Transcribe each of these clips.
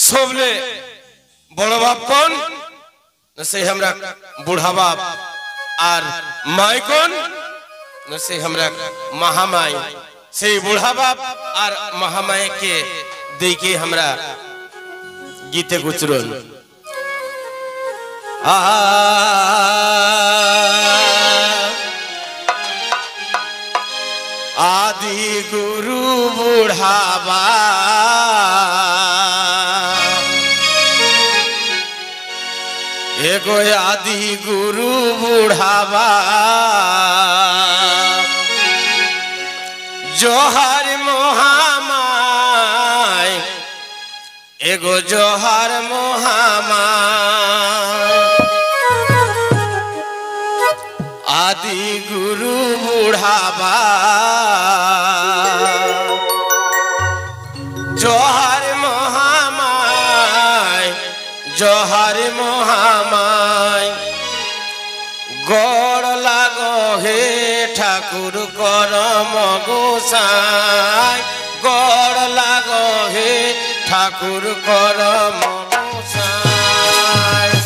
सबले बड़ बाप कौन से हमरा बूढ़ा बाप और माई कौन से हमरा महामाई से बूढ़ा बाप और महामाई के दे के हमरा गीते गुचरन आदि गुरु बूढ़ावा एगो आदि गुरु बूढ़ावा जोहर मोहामाय एगो जोहर मोहामाय आदि गुरु बूढ़ावा जोहर मोहामाय जोहर मोहामाय गौर लागो हे ठाकुर करम गोसाई गौर लागो हे ठाकुर करम गोसाई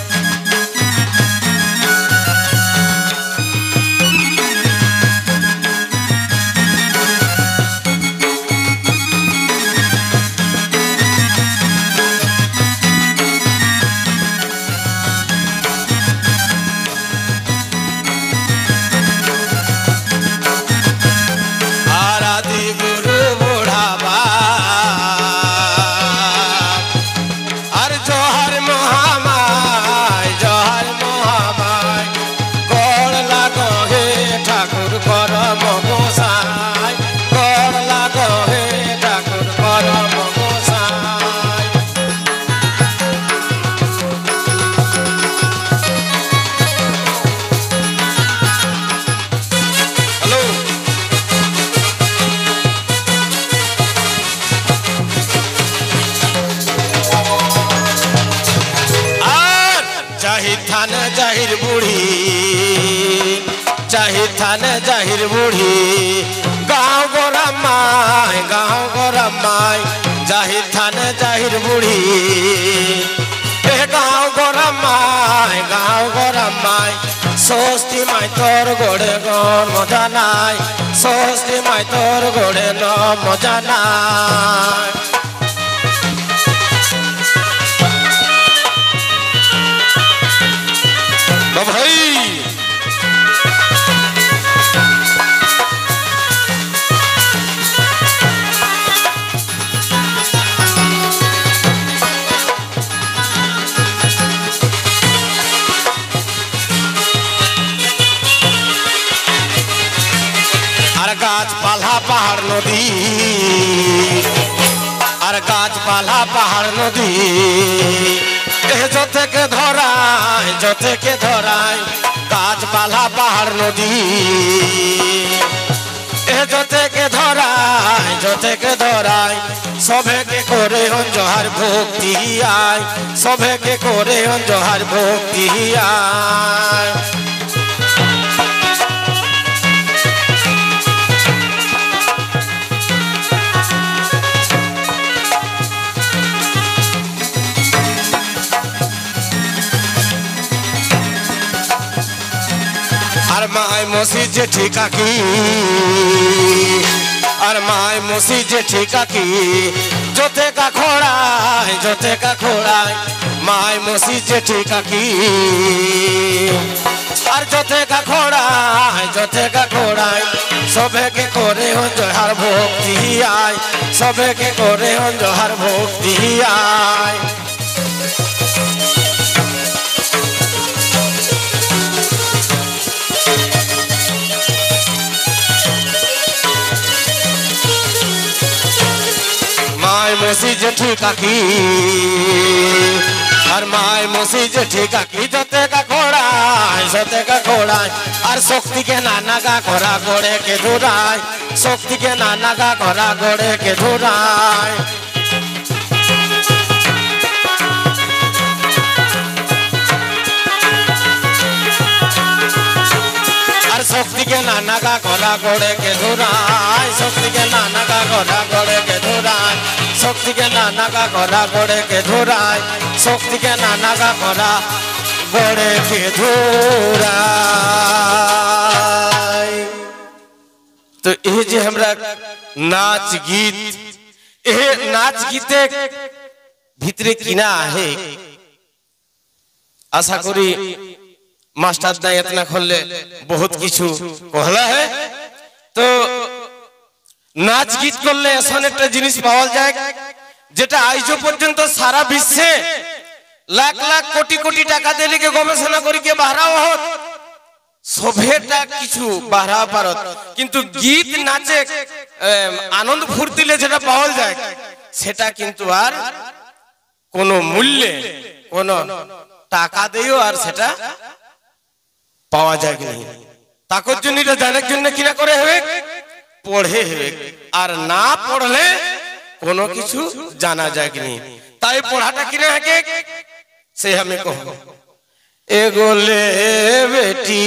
जाहिर बूढ़ी चाहे थान जाहिर बूढ़ी गाँव गोरमाय जाहिर थान जाहिर बूढ़ी गाँव गोरमाय षष्ठी माई तोर गोड़े गौर मजा नाय षष्ठी माई तोर गोड़े न मजा नाय भाई अरे गाछ पाला पहाड़ नदी अरे गाछ पाला पहाड़ नदी जोते के धराय गाछ पाला पहाड़ नदी जोते के धराय सभे के करे जोहार भक्ति आय सभे के करे जोहार भक्ति आय माय मोसी जे ठिका की और माय मोसी जे ठिका की जोते का खोड़ा माय मोसी जे ठिका की और जोते का खोड़ा सबे के करे हो जोहार भक्ति आय सबे के करे हो जोहार भक्ति आय मोसी जेठी काकी और माय मोसी जेठी काकी जोते का घोड़ा और शक्ति के नाना का घोड़ा घोड़े के धुराय शक्ति के नाना का घोड़ा घोड़े के धुराय शक्ति के नाना का घोड़ा घोड़े के धुराय शक्ति के नाना का घोड़ा घोड़े के धुराय শক্তি কে না নাগা করা গড়ে কে ধরায় শক্তি কে না নাগা করা গড়ে কে ধরায়। तो ये जे हमरा नाच गीत ये नाच गीते भीतरे किना है आशा करी मास्टर दा इतना खोलले बहुत किछु कहला है। तो नाच गीत करले ऐसा একটা জিনিস পাওয়া যায় যেটা আজও পর্যন্ত সারা বিশ্বে লাখ লাখ কোটি কোটি টাকা দিয়ে কে গবেষণা করি কে বাহরাও হত সভেটা কিছু বাহরা পারত কিন্তু গীত নাচে আনন্দ ফুর্তিলে যেটা পাওয়া যায় সেটা কিন্তু আর কোনো মূল্যে কোনো টাকা দিয়েও আর সেটা পাওয়া যায় না। তাকর জন্য এটা জানার জন্য কিনা করে হবে পড়ে হবে আর না পড়লে কোনো কিছু জানা যায় না। তাই পড়াটা কিনা है से हमें कहो एगोले बेटी